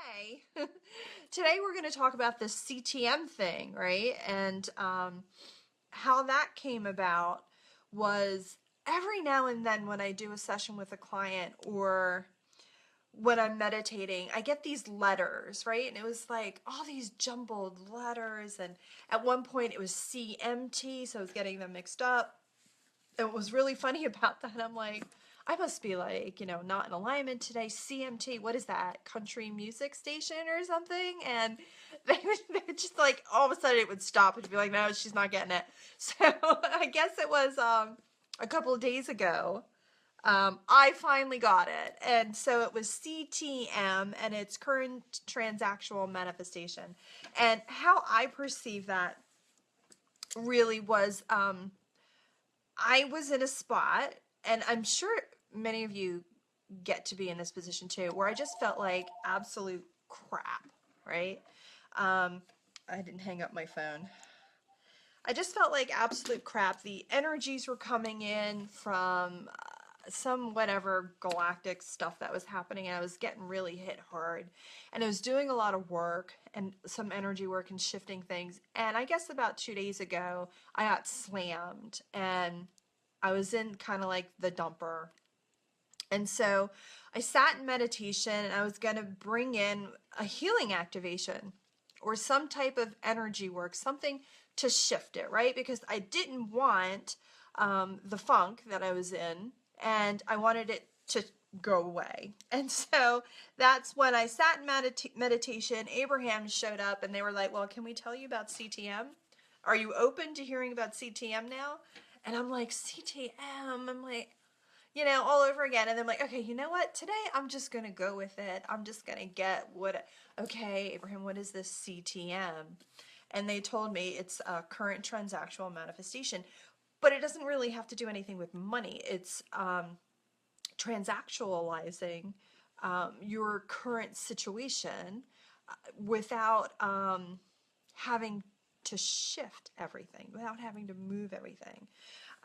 today, today we're going to talk about this CTM thing, right? And how that came about was every now and then when I do a session with a client or when I'm meditating, I get these letters, right? And it was like all these jumbled letters. And at one point it was CMT, so I was getting them mixed up. And what was really funny about that, I'm like, I must be like, not in alignment today. CMT, what is that? Country music station or something? And they would just like, all of a sudden it would stop and be like, no, she's not getting it. So I guess it was a couple of days ago. I finally got it. And so it was CTM, and it's current transactional manifestation. And how I perceive that really was, I was in a spot, and I'm sure many of you get to be in this position too, where I just felt like absolute crap, right? I didn't hang up my phone. I just felt like absolute crap. The energies were coming in from some whatever galactic stuff that was happening, and I was getting really hit hard. And I was doing a lot of work and some energy work and shifting things. And I guess about 2 days ago, I got slammed, and I was in kind of like the dumper. And so I sat in meditation, and I was going to bring in a healing activation or some type of energy work, something to shift it, right? Because I didn't want the funk that I was in, and I wanted it to go away. And so that's when I sat in meditation. Abraham showed up, and they were like, well, can we tell you about CTM? Are you open to hearing about CTM now? And I'm like, CTM? I'm like, all over again. And I'm like, okay, you know what? Today I'm just going to go with it. I'm just going to get okay, Abraham, what is this CTM? And they told me it's a current transactional manifestation, but it doesn't really have to do anything with money. It's transactualizing your current situation without having to shift everything, without having to move everything.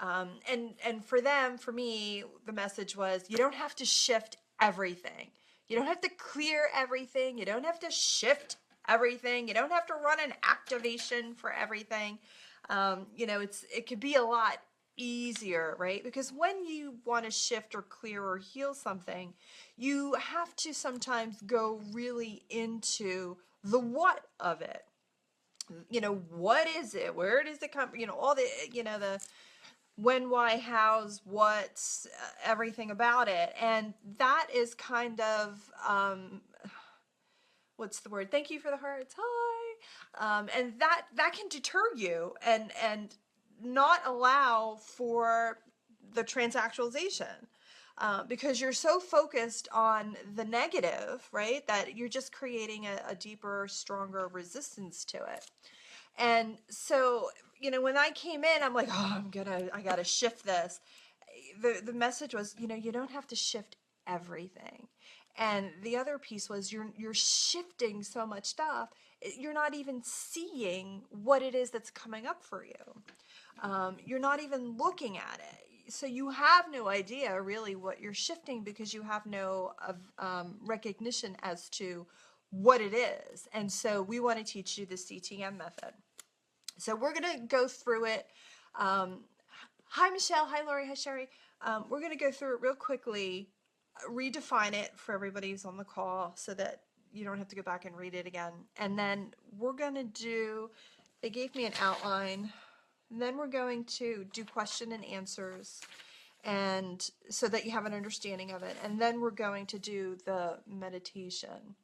And for me, the message was, you don't have to shift everything. You don't have to clear everything. You don't have to shift everything. You don't have to run an activation for everything. It could be a lot easier, right? Because when you want to shift or clear or heal something, you have to sometimes go really into the what of it. What is it? Where does it come? All the when, why, how's, what's, everything about it. And that is kind of, what's the word? Thank you for the hearts. Hi. And that can deter you and not allow for the transactualization. Because you're so focused on the negative, right, that you're just creating a deeper, stronger resistance to it. And so, when I came in, I'm like, oh, I gotta shift this. The message was, you don't have to shift everything. And the other piece was you're shifting so much stuff, you're not even seeing what it is that's coming up for you. You're not even looking at it. So you have no idea really what you're shifting because you have no recognition as to what it is. And so we want to teach you the CTM method. So we're going to go through it. Hi, Michelle. Hi, Lori. Hi, Sherry. We're going to go through it real quickly, redefine it for everybody who's on the call so that you don't have to go back and read it again. And then we're going to they gave me an outline. And then we're going to do question and answers, and so that you have an understanding of it. And then we're going to do the meditation.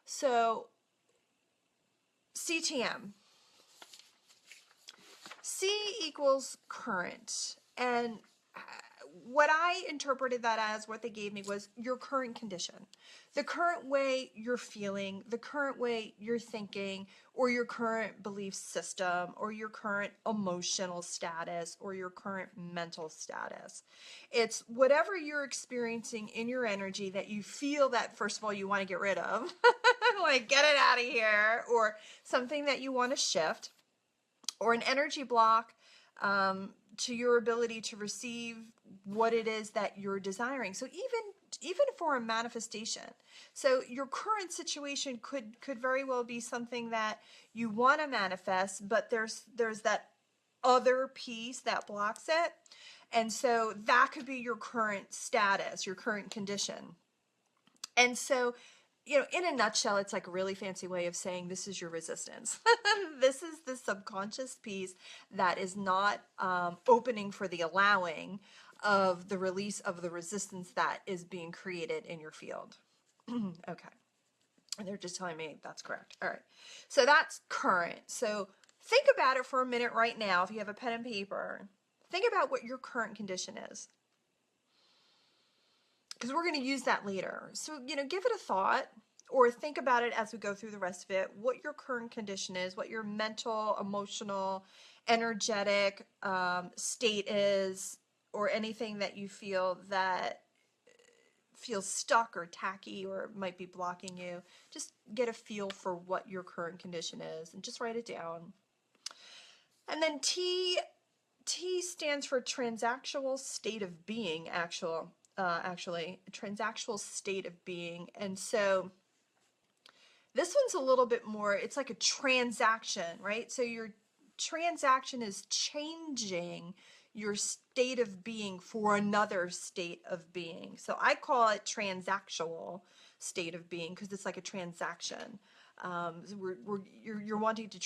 So CTM. C equals current. And what I interpreted that as, what they gave me was your current condition. The current way you're feeling, the current way you're thinking, or your current belief system, or your current emotional status, or your current mental status. It's whatever you're experiencing in your energy that you feel that, first of all, you want to get rid of, like get it out of here, or something that you want to shift, or an energy block to your ability to receive what it is that you're desiring. So even even for a manifestation. So your current situation could very well be something that you want to manifest, but there's that other piece that blocks it. And so that could be your current status, your current condition. And so, in a nutshell, it's like a really fancy way of saying this is your resistance. This is the subconscious piece that is not opening for the allowing of the release of the resistance that is being created in your field. Okay. And they're just telling me that's correct. All right. So that's current. So think about it for a minute right now. If you have a pen and paper, think about what your current condition is, because we're going to use that later. So, give it a thought, or think about it as we go through the rest of it, what your current condition is, what your mental, emotional, energetic state is, or anything that you feel that feels stuck or tacky or might be blocking you. Just get a feel for what your current condition is and just write it down. And then T stands for transactional state of being, actually, transactional state of being. And so this one's a little bit more, it's like a transaction, right? So your transaction is changing your state of being for another state of being. So I call it transactual state of being because it's like a transaction. You're wanting to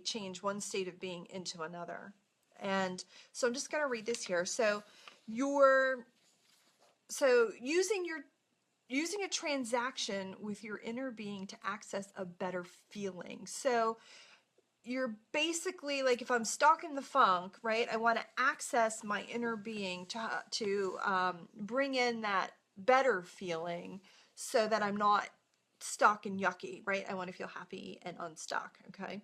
change one state of being into another. And so I'm just going to read this here. So using a transaction with your inner being to access a better feeling. So you're basically like, if I'm stuck in the funk, right? I want to access my inner being to bring in that better feeling so that I'm not stuck and yucky, right? I want to feel happy and unstuck. Okay.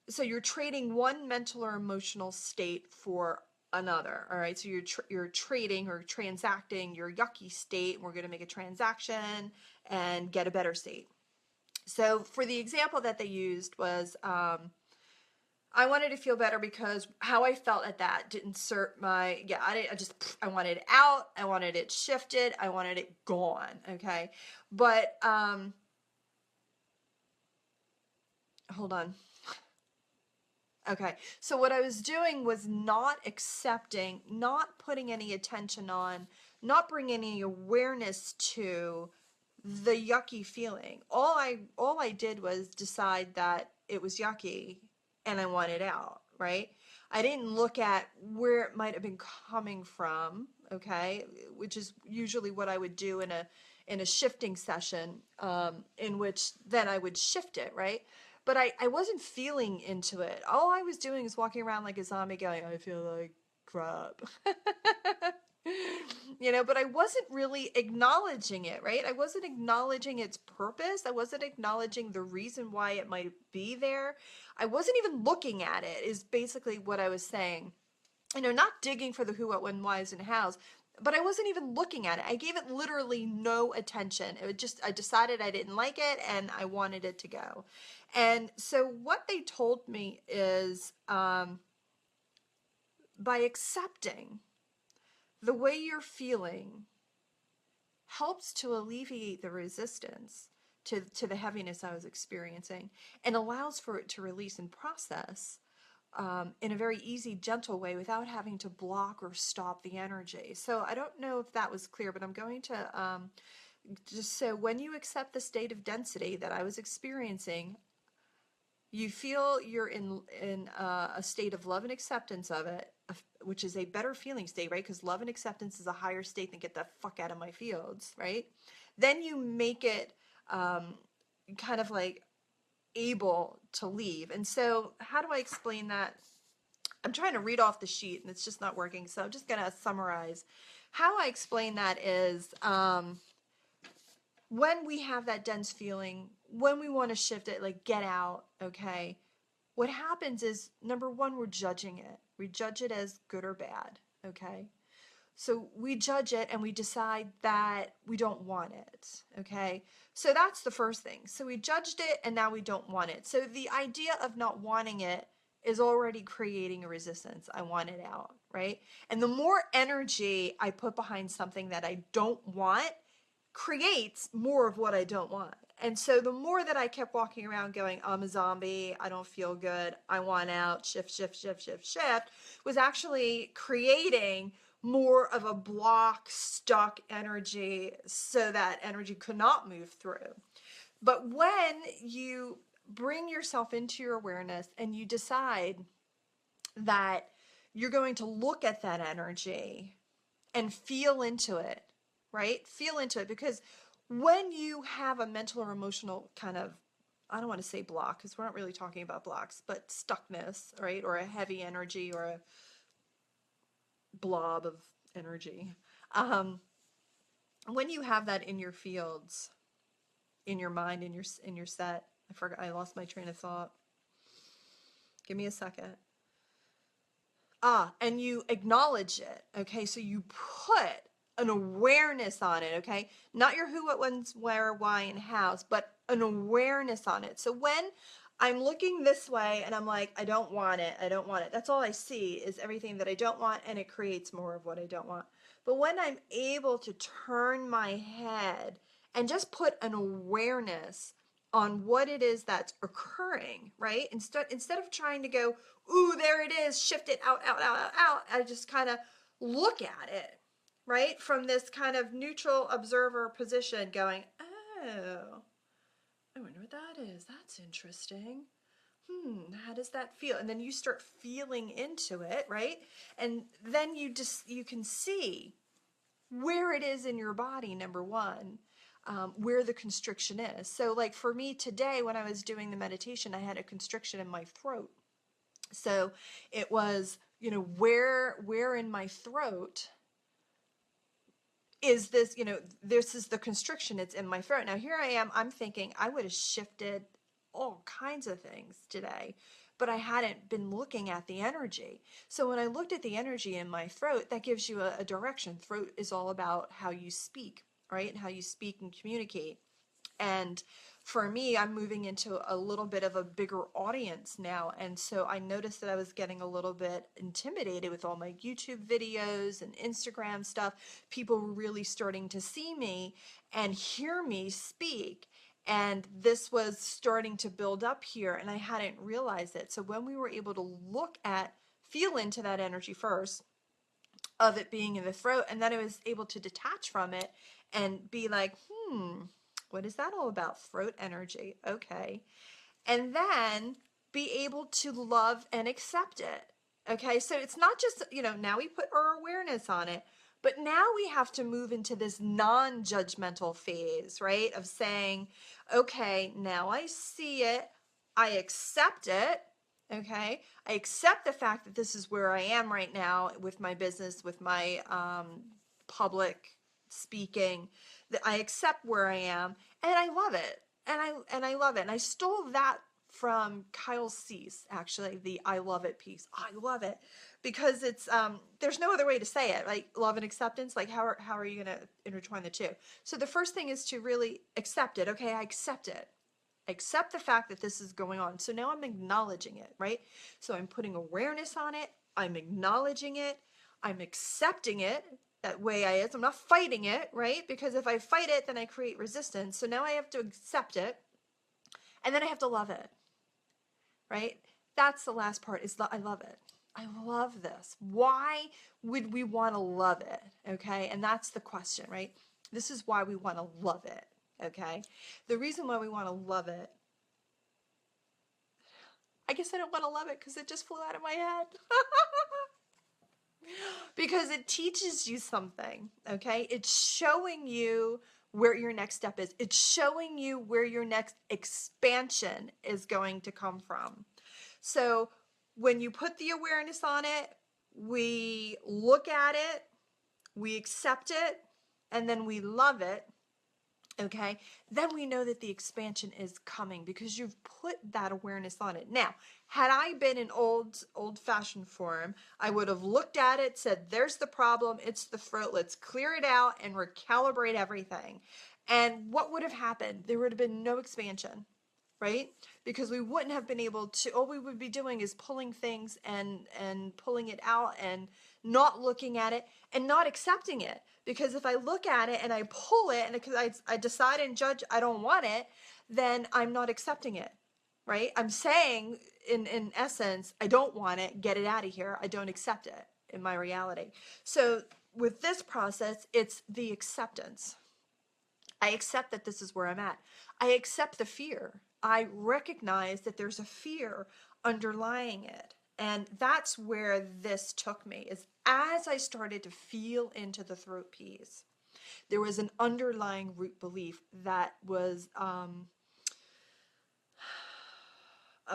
So you're trading one mental or emotional state for another. All right. So you're trading or transacting your yucky state. We're going to make a transaction and get a better state. So for the example that they used was, I wanted to feel better because how I felt at that didn't serve I wanted it out. I wanted it shifted. I wanted it gone. Okay. But, hold on. Okay. So what I was doing was not accepting, not putting any attention on, not bringing any awareness to the yucky feeling. All I did was decide that it was yucky and I want it out, right? I didn't look at where it might have been coming from, okay? Which is usually what I would do in a shifting session, in which then I would shift it, right? But I wasn't feeling into it. All I was doing is walking around like a zombie going, I feel like crap. But I wasn't really acknowledging it, right? I wasn't acknowledging its purpose. I wasn't acknowledging the reason why it might be there. I wasn't even looking at it, is basically what I was saying. Not digging for the who, what, when, whys, and hows, but I wasn't even looking at it. I gave it literally no attention. I decided I didn't like it and I wanted it to go. And so what they told me is, by accepting the way you're feeling helps to alleviate the resistance to the heaviness I was experiencing and allows for it to release and process in a very easy, gentle way without having to block or stop the energy. So I don't know if that was clear, but I'm going to just say, when you accept the state of density that I was experiencing, you feel you're in a state of love and acceptance of it, which is a better feeling state, right? Because love and acceptance is a higher state than get the fuck out of my fields, right? Then you make it kind of like able to leave. And so how do I explain that? I'm trying to read off the sheet and it's just not working. So I'm just going to summarize. How I explain that is, when we have that dense feeling, when we want to shift it, like get out, okay, what happens is, number one, we're judging it. We judge it as good or bad, okay? So we judge it and we decide that we don't want it, okay? So that's the first thing. So we judged it and now we don't want it. So the idea of not wanting it is already creating a resistance. I want it out, right? And the more energy I put behind something that I don't want creates more of what I don't want. And so the more that I kept walking around going, I'm a zombie, I don't feel good, I want out, shift, shift, shift, shift, shift, was actually creating more of a block, stuck energy, so that energy could not move through. But when you bring yourself into your awareness and you decide that you're going to look at that energy and feel into it, right? Feel into it, because when you have a mental or emotional kind of, I don't want to say block because we're not really talking about blocks, but stuckness, right? Or a heavy energy or a blob of energy. Um, when you have that in your fields, in your mind, in your set, I forgot, I lost my train of thought. Give me a second. And you acknowledge it, okay? So you put an awareness on it, okay? Not your who, what, when's, where, why, and hows, but an awareness on it. So when I'm looking this way and I'm like, I don't want it, I don't want it. That's all I see is everything that I don't want, and it creates more of what I don't want. But when I'm able to turn my head and just put an awareness on what it is that's occurring, right? Instead of trying to go, ooh, there it is, shift it out, out, out, out, out, I just kind of look at it, right? From this kind of neutral observer position going, oh, I wonder what that is. That's interesting. How does that feel? And then you start feeling into it, right? And then you can see where it is in your body, number one, where the constriction is. So like for me today, when I was doing the meditation, I had a constriction in my throat. So it was, where in my throat is this, this is the constriction, it's in my throat. Now here I am, I'm thinking I would have shifted all kinds of things today, but I hadn't been looking at the energy. So when I looked at the energy in my throat, that gives you a direction. Throat is all about how you speak, right? And how you speak and communicate. And for me, I'm moving into a little bit of a bigger audience now. And so I noticed that I was getting a little bit intimidated with all my YouTube videos and Instagram stuff. People were really starting to see me and hear me speak. And this was starting to build up here, and I hadn't realized it. So when we were able to feel into that energy first, of it being in the throat, and then I was able to detach from it and be like, what is that all about? Throat energy. Okay. And then be able to love and accept it. Okay. So it's not just, now we put our awareness on it, but now we have to move into this non-judgmental phase, right? Of saying, okay, now I see it. I accept it. Okay. I accept the fact that this is where I am right now with my business, with my public speaking, that I accept where I am, and I love it. And I love it. And I stole that from Kyle Cease, actually, the I love it piece. I love it because it's there's no other way to say it. Like love and acceptance, like how are you going to intertwine the two? So the first thing is to really accept it. Okay, I accept it. Accept the fact that this is going on. So now I'm acknowledging it, right? So I'm putting awareness on it. I'm acknowledging it. I'm accepting it that way I is. I'm not fighting it, right? Because if I fight it, then I create resistance. So now I have to accept it. And then I have to love it, right? That's the last part is I love it. I love this. Why would we want to love it? Okay. And that's the question, right? This is why we want to love it. Okay. The reason why we want to love it, I guess I don't want to love it because it just flew out of my head. Because it teaches you something, okay? It's showing you where your next step is. It's showing you where your next expansion is going to come from. So when you put the awareness on it, we look at it, we accept it, and then we love it. Okay, then we know that the expansion is coming because you've put that awareness on it. Now, had I been in old-fashioned form, I would have looked at it, said, there's the problem, it's the throat, let's clear it out and recalibrate everything. And what would have happened? There would have been no expansion, right? Because we wouldn't have been able to, all we would be doing is pulling things and pulling it out and not looking at it, and not accepting it. Because if I look at it and I pull it, and because I decide and judge I don't want it, then I'm not accepting it, right? I'm saying in essence, I don't want it, get it out of here. I don't accept it in my reality. So with this process, it's the acceptance. I accept that this is where I'm at. I accept the fear. I recognize that there's a fear underlying it. And that's where this took me, is as I started to feel into the throat piece, there was an underlying root belief that was a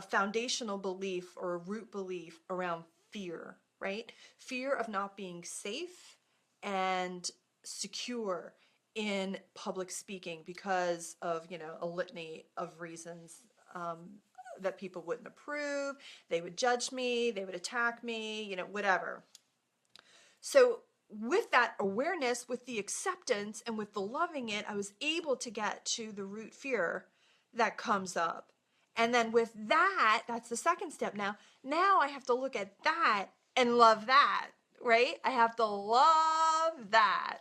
foundational belief or a root belief around fear, right? Fear of not being safe and secure in public speaking because of, a litany of reasons that people wouldn't approve, they would judge me, they would attack me, whatever. So with that awareness, with the acceptance, and with the loving it, I was able to get to the root fear that comes up. And then with that, that's the second step now. Now I have to look at that and love that, right? I have to love that.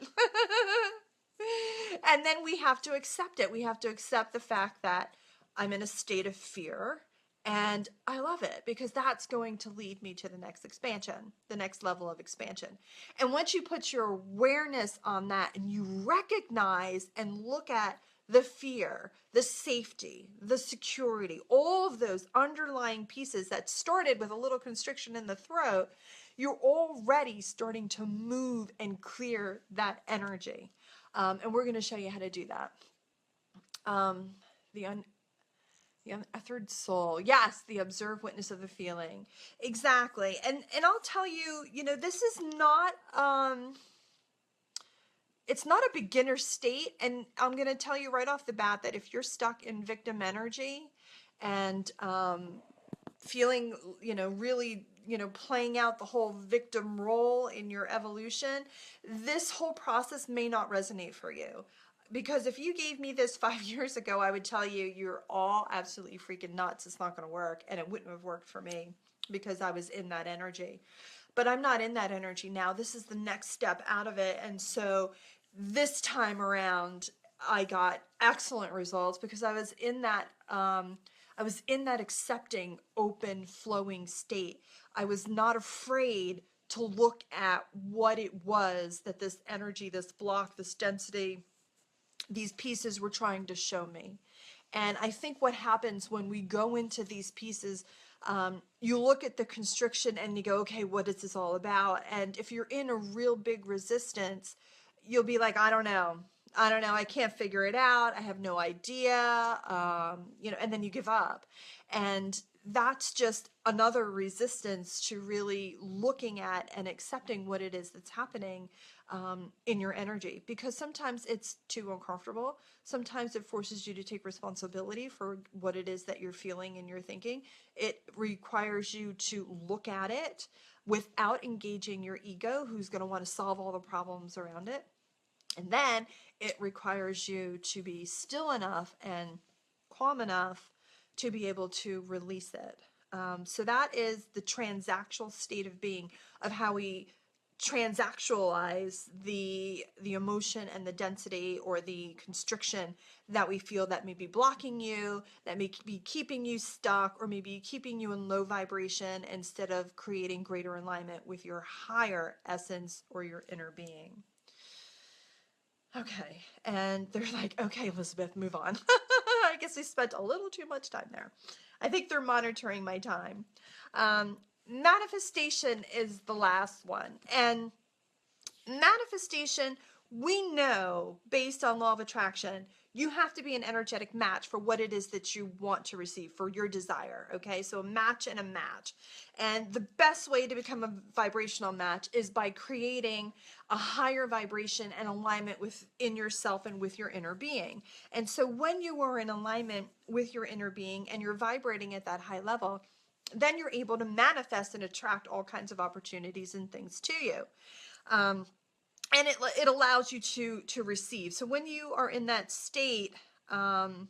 And then we have to accept it. We have to accept the fact that I'm in a state of fear. And I love it because that's going to lead me to the next expansion, the next level of expansion. And once you put your awareness on that and you recognize and look at the fear, the safety, the security, all of those underlying pieces that started with a little constriction in the throat, you're already starting to move and clear that energy. And we're going to show you how to do that. The unearthed soul. Yes, the observed witness of the feeling. Exactly. And I'll tell you, this is not it's not a beginner state, and I'm going to tell you right off the bat that if you're stuck in victim energy and feeling, really, playing out the whole victim role in your evolution, this whole process may not resonate for you. Because if you gave me this 5 years ago, I would tell you, you're all absolutely freaking nuts. It's not going to work. And it wouldn't have worked for me because I was in that energy. But I'm not in that energy now. This is the next step out of it. And so this time around, I got excellent results because I was in that accepting, open, flowing state. I was not afraid to look at what it was that this energy, this block, this density, these pieces were trying to show me. And I think what happens when we go into these pieces, you look at the constriction and you go, okay, what is this all about? And if you're in a real big resistance, you'll be like, I don't know. I can't figure it out. I have no idea. And then you give up. And that's just another resistance to really looking at and accepting what it is that's happening in your energy, because sometimes it's too uncomfortable. Sometimes it forces you to take responsibility for what it is that you're feeling and you're thinking. It requires you to look at it without engaging your ego, who's going to want to solve all the problems around it. And then it requires you to be still enough and calm enough to be able to release it. So that is the transactional state of being, of how we transactualize the emotion and the density or the constriction that we feel that may be blocking you, that may be keeping you stuck, or maybe keeping you in low vibration instead of creating greater alignment with your higher essence or your inner being. Okay, and they're like, okay, Elizabeth, move on. I guess we spent a little too much time there. I think they're monitoring my time. Manifestation is the last one. And manifestation, we know based on law of attraction, you have to be an energetic match for what it is that you want to receive, for your desire. Okay, so a match and a match. And the best way to become a vibrational match is by creating a higher vibration and alignment within yourself and with your inner being. And so when you are in alignment with your inner being and you're vibrating at that high level, then you're able to manifest and attract all kinds of opportunities and things to you. And it allows you to receive. So when you are in that state of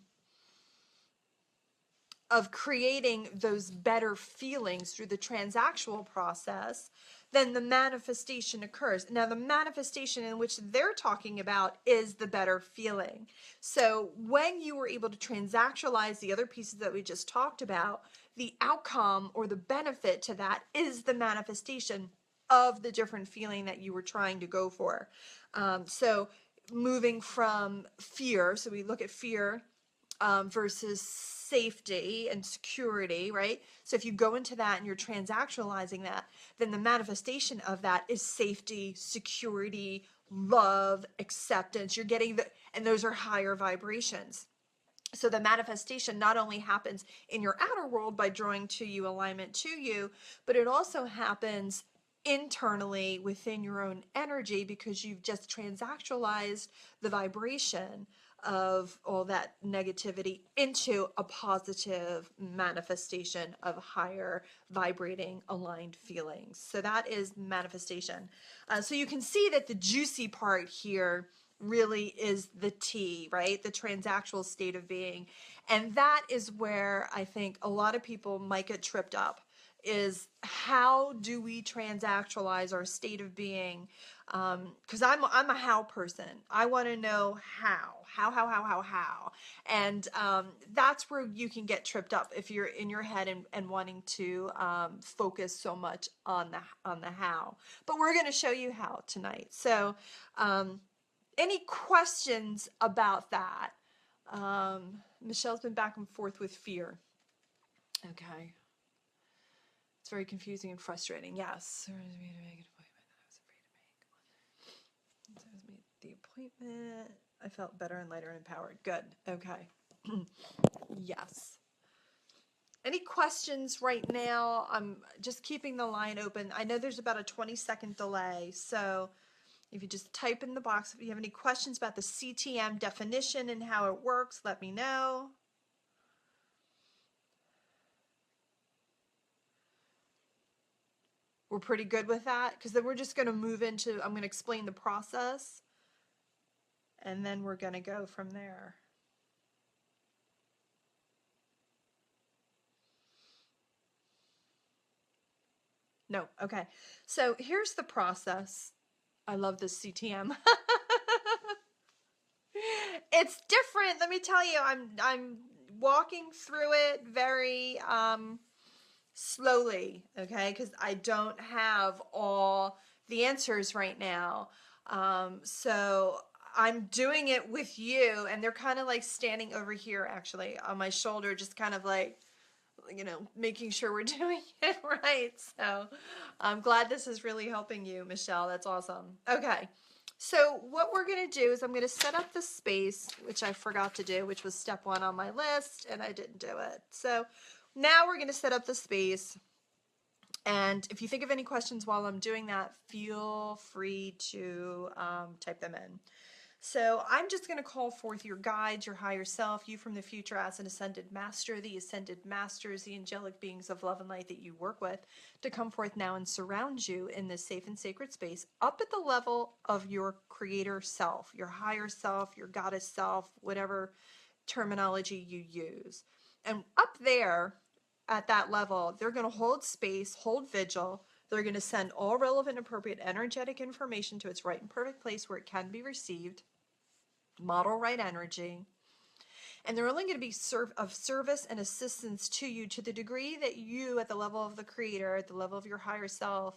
creating those better feelings through the transactional process, then the manifestation occurs. Now, the manifestation in which they're talking about is the better feeling. So when you were able to transactualize the other pieces that we just talked about, the outcome or the benefit to that is the manifestation of the different feeling that you were trying to go for. So moving from fear, so we look at fear versus safety and security, right? So if you go into that and you're transactionalizing that, then the manifestation of that is safety, security, love, acceptance. You're getting and those are higher vibrations. So the manifestation not only happens in your outer world by drawing to you alignment to you, but it also happens internally within your own energy because you've just transactualized the vibration of all that negativity into a positive manifestation of higher vibrating aligned feelings. So that is manifestation. So you can see that the juicy part here really is the T, right? The transactional state of being. And that is where I think a lot of people might get tripped up, is how do we transactualize our state of being? Because I'm a how person. I want to know how. And that's where you can get tripped up if you're in your head and wanting to focus so much on the how. But we're going to show you how tonight. So any questions about that? Michelle's been back and forth with fear. Okay. It's very confusing and frustrating. Yes. The appointment. I felt better and lighter and empowered. Good. Okay. Yes. Any questions right now? I'm just keeping the line open. I know there's about a 20-second delay, so if you just type in the box, if you have any questions about the CTM definition and how it works, let me know. We're pretty good with that, because then we're just going to move into, I'm going to explain the process, and then we're going to go from there. No, okay. So here's the process. I love this CTM. It's different. Let me tell you, I'm walking through it very slowly, okay? Because I don't have all the answers right now. So I'm doing it with you, and they're kind of like standing over here actually on my shoulder, just kind of like, you know, making sure we're doing it right. So I'm glad this is really helping you, Michelle. That's awesome. Okay. So what we're going to do is I'm going to set up the space, which I forgot to do, which was step 1 on my list, and I didn't do it. So now we're going to set up the space. And if you think of any questions while I'm doing that, feel free to type them in. So I'm just going to call forth your guides, your higher self, you from the future as an ascended master, the ascended masters, the angelic beings of love and light that you work with, to come forth now and surround you in this safe and sacred space up at the level of your creator self, your higher self, your goddess self, whatever terminology you use. And up there at that level, they're going to hold space, hold vigil. They're going to send all relevant, appropriate, energetic information to its right and perfect place where it can be received. Model right energy. And they're only going to be of service and assistance to you to the degree that you, at the level of the creator, at the level of your higher self,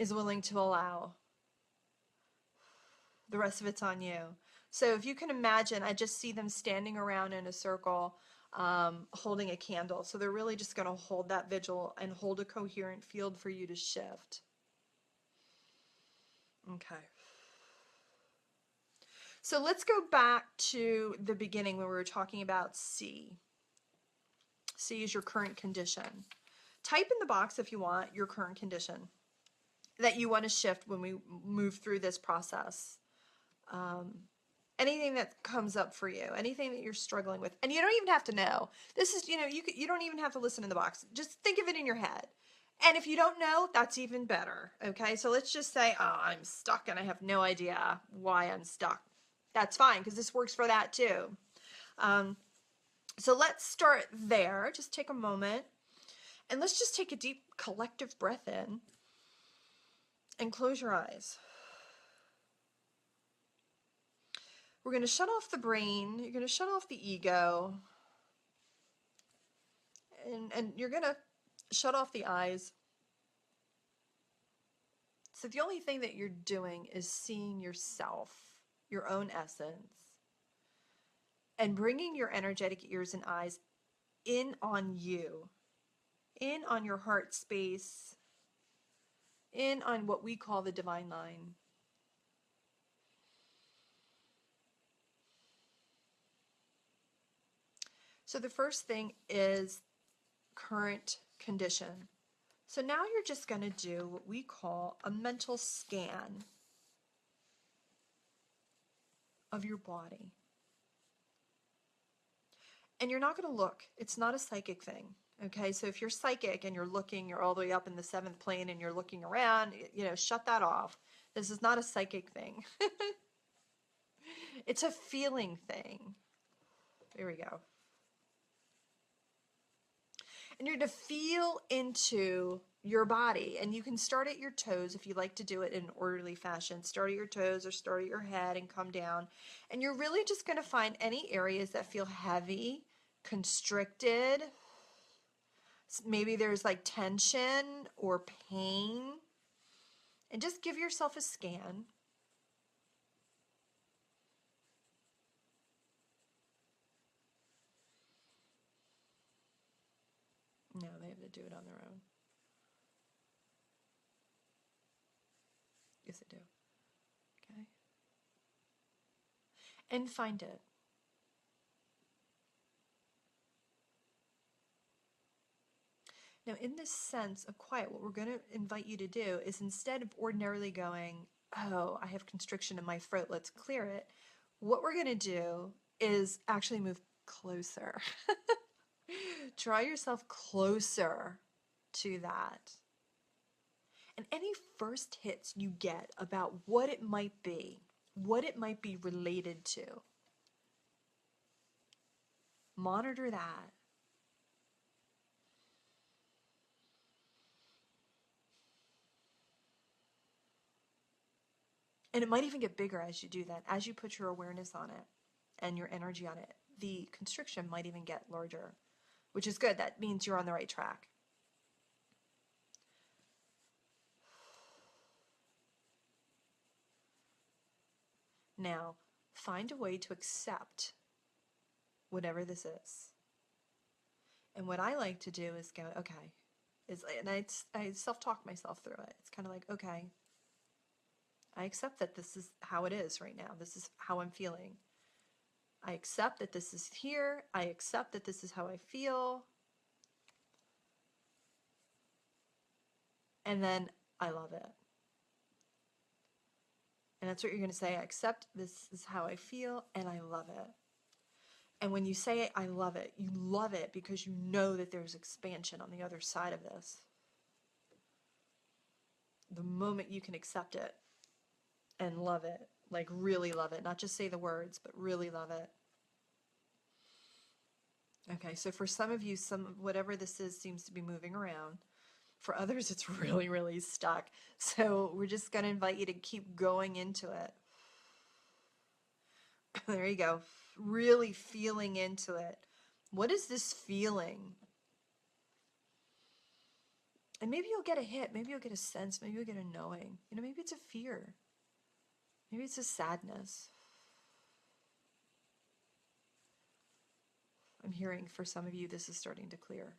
is willing to allow. The rest of it's on you. So if you can imagine, I just see them standing around in a circle, holding a candle. So they're really just going to hold that vigil and hold a coherent field for you to shift. Okay. So let's go back to the beginning when we were talking about C. C is your current condition. Type in the box if you want your current condition that you want to shift when we move through this process. Anything that comes up for you, anything that you're struggling with, and you don't even have to know. This is, you don't even have to listen in the box. Just think of it in your head. And if you don't know, that's even better. Okay, so let's just say, oh, I'm stuck and I have no idea why I'm stuck. That's fine, because this works for that too. So let's start there. Just take a moment And let's just take a deep collective breath in and close your eyes. We're going to shut off the brain. You're going to shut off the ego. And you're going to shut off the eyes. So the only thing that you're doing is seeing yourself, your own essence, and bringing your energetic ears and eyes in on you, in on your heart space, in on what we call the divine line. So the first thing is current condition. So now you're just going to do what we call a mental scan of your body. And you're not going to look. It's not a psychic thing. Okay, so if you're psychic and you're looking, you're all the way up in the 7th plane and you're looking around, shut that off. This is not a psychic thing. It's a feeling thing. There we go. And you're going to feel into your body. And you can start at your toes if you like to do it in an orderly fashion. Start at your toes or start at your head and come down. And you're really just going to find any areas that feel heavy, constricted. Maybe there's like tension or pain. And just give yourself a scan. No, they have to do it on their own. Yes, they do. Okay. And find it. Now, in this sense of quiet, what we're going to invite you to do is instead of ordinarily going, oh, I have constriction in my throat, let's clear it. What we're going to do is actually move closer. Draw yourself closer to that. And any first hits you get about what it might be related to, monitor that. And it might even get bigger as you do that. As you put your awareness on it and your energy on it, the constriction might even get larger, which is good. That means you're on the right track. Now, find a way to accept whatever this is. And what I like to do is go, okay, and I self-talk myself through it. It's kind of like, okay, I accept that this is how it is right now. This is how I'm feeling. I accept that this is here. I accept that this is how I feel. And then I love it. And that's what you're going to say. I accept this is how I feel and I love it. And when you say I love it, you love it because you know that there's expansion on the other side of this. The moment you can accept it and love it, like really love it, not just say the words, but really love it. Okay, so for some of you, whatever this is seems to be moving around. For others, it's really, really stuck. So we're just going to invite you to keep going into it. There you go. Really feeling into it. What is this feeling? And maybe you'll get a hit. Maybe you'll get a sense. Maybe you'll get a knowing. Maybe it's a fear. Maybe it's a sadness. I'm hearing for some of you this is starting to clear.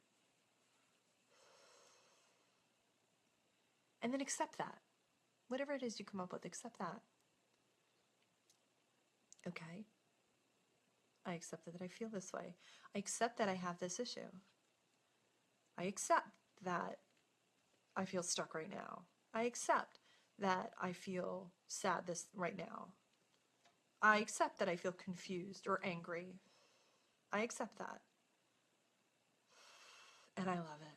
And then accept that. Whatever it is you come up with, accept that. Okay. I accept that I feel this way. I accept that I have this issue. I accept that I feel stuck right now. I accept that I feel sad right now. I accept that I feel confused or angry. I accept that. And I love it.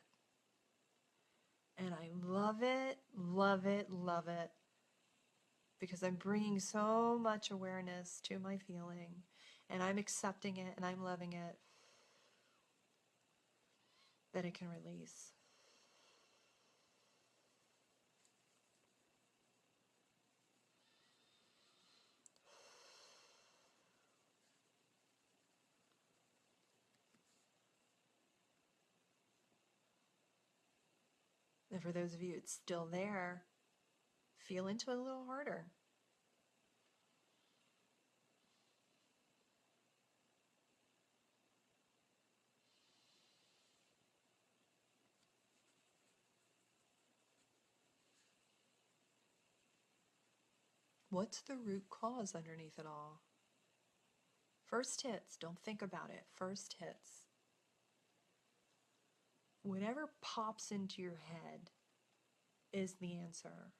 And I love it, love it, love it. Because I'm bringing so much awareness to my feeling. And I'm accepting it and I'm loving it. That it can release. for those of you it's still there, feel into it a little harder. What's the root cause underneath it all? First hits, don't think about it. First hits. Whatever pops into your head is the answer.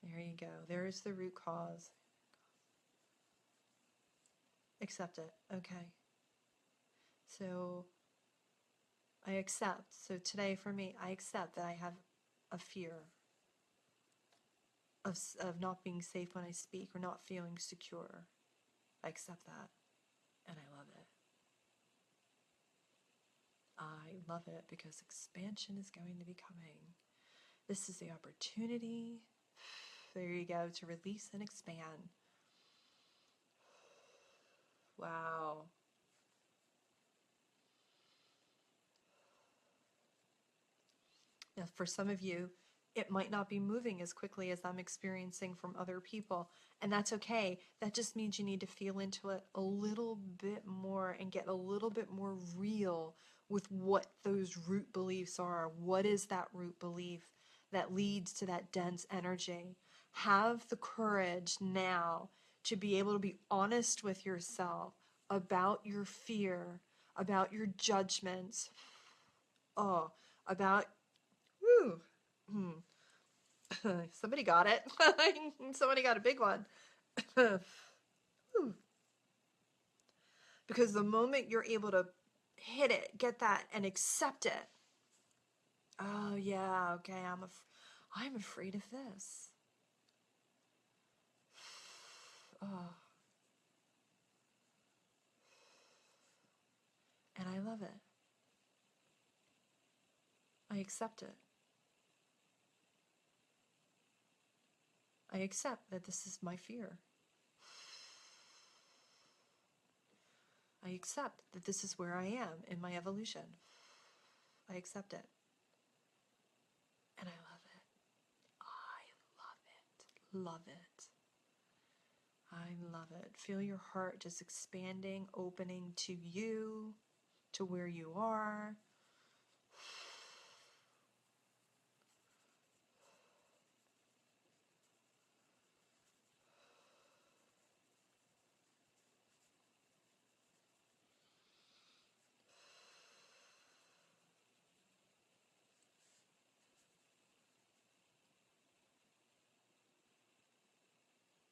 There you go. There's the root cause. Accept it. Okay. So I accept. So today for me, I accept that I have a fear of not being safe when I speak or not feeling secure. I accept that. And I love it. I love it because expansion is going to be coming. This is the opportunity. There you go, to release and expand. Wow. Now, for some of you, it might not be moving as quickly as I'm experiencing from other people, and that's okay. That just means you need to feel into it a little bit more and get a little bit more real with what those root beliefs are. What is that root belief that leads to that dense energy? Have the courage now to be able to be honest with yourself about your fear, about your judgments, about woo. Somebody got it. Somebody got a big one. Because the moment you're able to hit it, get that, and accept it. Oh yeah, okay. I'm afraid of this. Oh, and I love it. I accept it. I accept that this is my fear. I accept that this is where I am in my evolution. I accept it. And I love it. I love it. Love it. I love it. Feel your heart just expanding, opening to you, to where you are.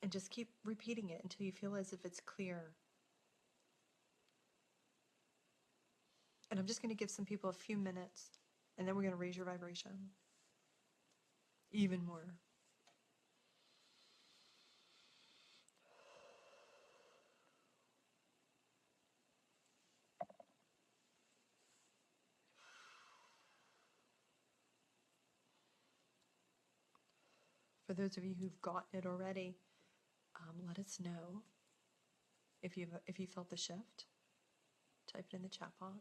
And just keep repeating it until you feel as if it's clear. And I'm just going to give some people a few minutes, and then we're going to raise your vibration even more. For those of you who've gotten it already, let us know if you felt the shift. Type it in the chat box.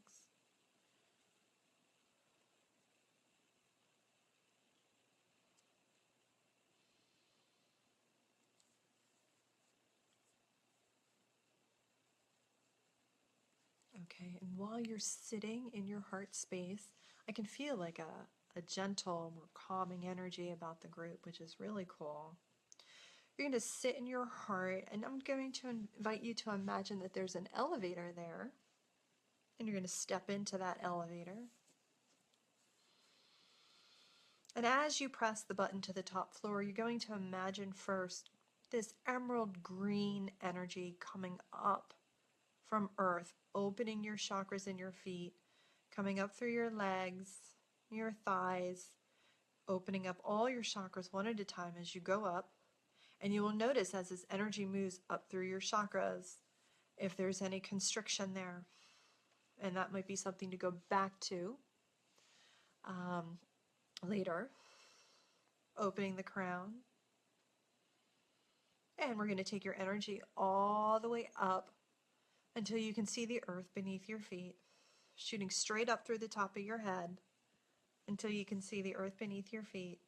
Okay, and while you're sitting in your heart space, I can feel like a gentle, more calming energy about the group, which is really cool. You're going to sit in your heart, and I'm going to invite you to imagine that there's an elevator there, and you're going to step into that elevator. And as you press the button to the top floor, you're going to imagine first this emerald green energy coming up from earth, opening your chakras in your feet, coming up through your legs, your thighs, opening up all your chakras one at a time as you go up. And you will notice as this energy moves up through your chakras, if there's any constriction there. And that might be something to go back to later. Opening the crown. And we're going to take your energy all the way up until you can see the earth beneath your feet, shooting straight up through the top of your head until you can see the earth beneath your feet.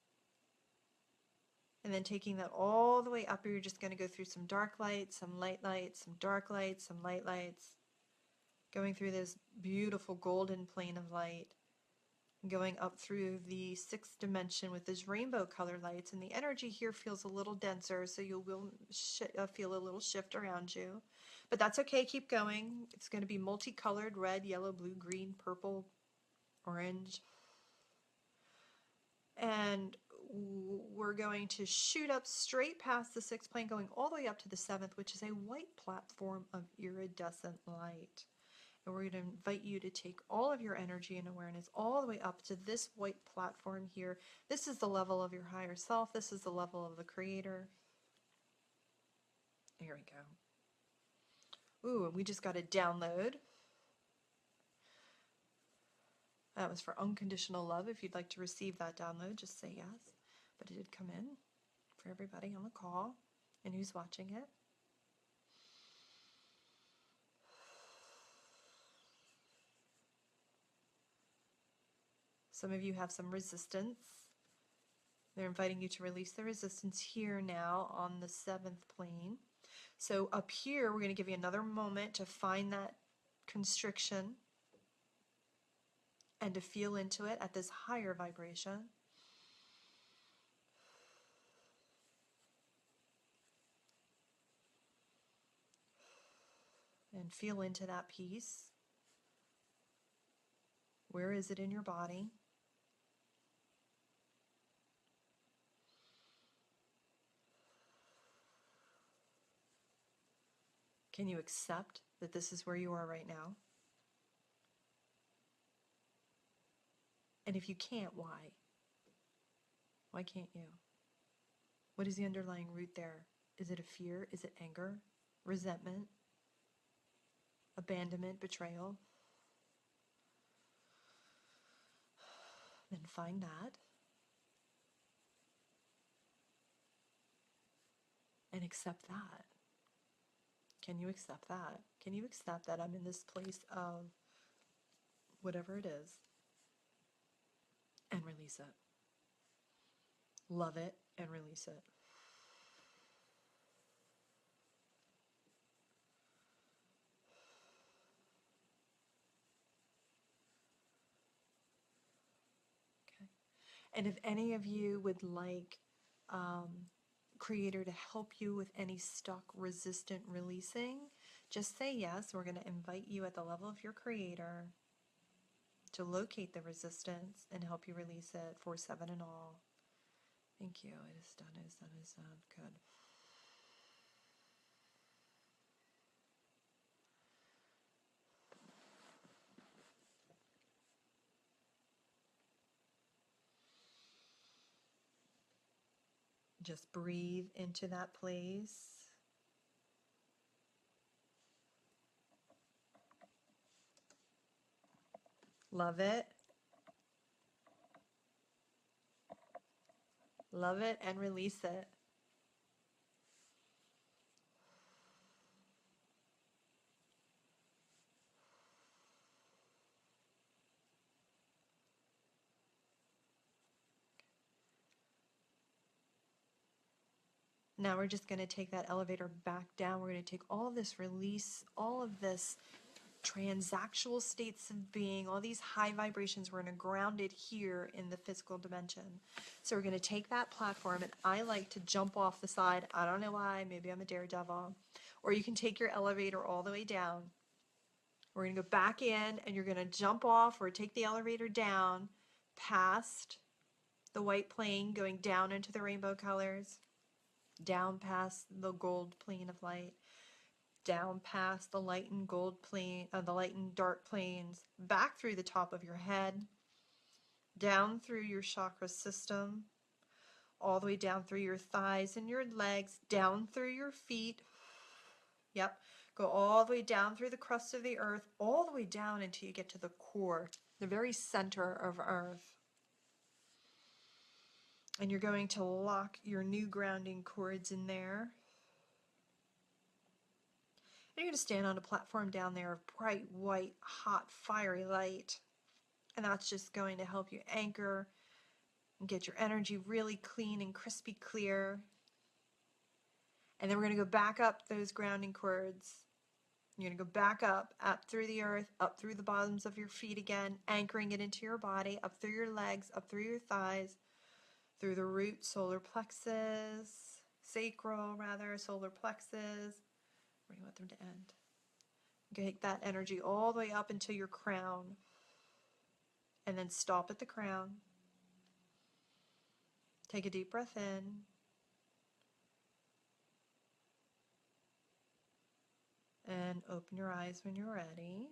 And then taking that all the way up, you're just going to go through some dark lights, some light lights, some dark lights, some light lights, going through this beautiful golden plane of light, going up through the sixth dimension with this rainbow color lights. And the energy here feels a little denser, so you will feel a little shift around you. But that's okay, keep going. It's going to be multicolored: red, yellow, blue, green, purple, orange. And we're going to shoot up straight past the sixth plane, going all the way up to the seventh, which is a white platform of iridescent light. And we're going to invite you to take all of your energy and awareness all the way up to this white platform here. This is the level of your higher self. This is the level of the Creator. Here we go. Ooh, and we just got a download. That was for unconditional love. If you'd like to receive that download, just say yes. But it did come in for everybody on the call and who's watching it. Some of you have some resistance. They're inviting you to release the resistance here now on the seventh plane. So up here, we're going to give you another moment to find that constriction and to feel into it at this higher vibration. And feel into that peace. Where is it in your body? Can you accept that this is where you are right now? And if you can't, why? Why can't you? What is the underlying root there? Is it a fear? Is it anger? Resentment? Abandonment? Betrayal? Then find that. And accept that. Can you accept that? Can you accept that I'm in this place of whatever it is and release it? Love it and release it. Okay. And if any of you would like Creator to help you with any stuck, resistant releasing, just say yes. We're going to invite you at the level of your Creator to locate the resistance and help you release it. 4-7 and all. Thank you. It is done. It is done. It is done. Good. Just breathe into that place. Love it. Love it and release it. Now we're just going to take that elevator back down. We're going to take all of this release, all of this transactional states of being, all these high vibrations. We're going to ground it here in the physical dimension. So we're going to take that platform, and I like to jump off the side. I don't know why. Maybe I'm a daredevil. Or you can take your elevator all the way down. We're going to go back in, and you're going to jump off or take the elevator down past the white plane, going down into the rainbow colors, down past the gold plane of light, down past the light and gold plane, the light and dark planes, back through the top of your head, down through your chakra system, all the way down through your thighs and your legs, down through your feet. Yep. Go all the way down through the crust of the earth, all the way down until you get to the core, the very center of earth. And you're going to lock your new grounding cords in there. You're going to stand on a platform down there of bright, white, hot, fiery light. And that's just going to help you anchor and get your energy really clean and crispy clear. And then we're going to go back up those grounding cords. You're going to go back up through the earth, up through the bottoms of your feet again, anchoring it into your body, up through your legs, up through your thighs, through the root, solar plexus, sacral rather, solar plexus. Where do you want them to end? Take that energy all the way up into your crown. And then stop at the crown. Take a deep breath in. And open your eyes when you're ready.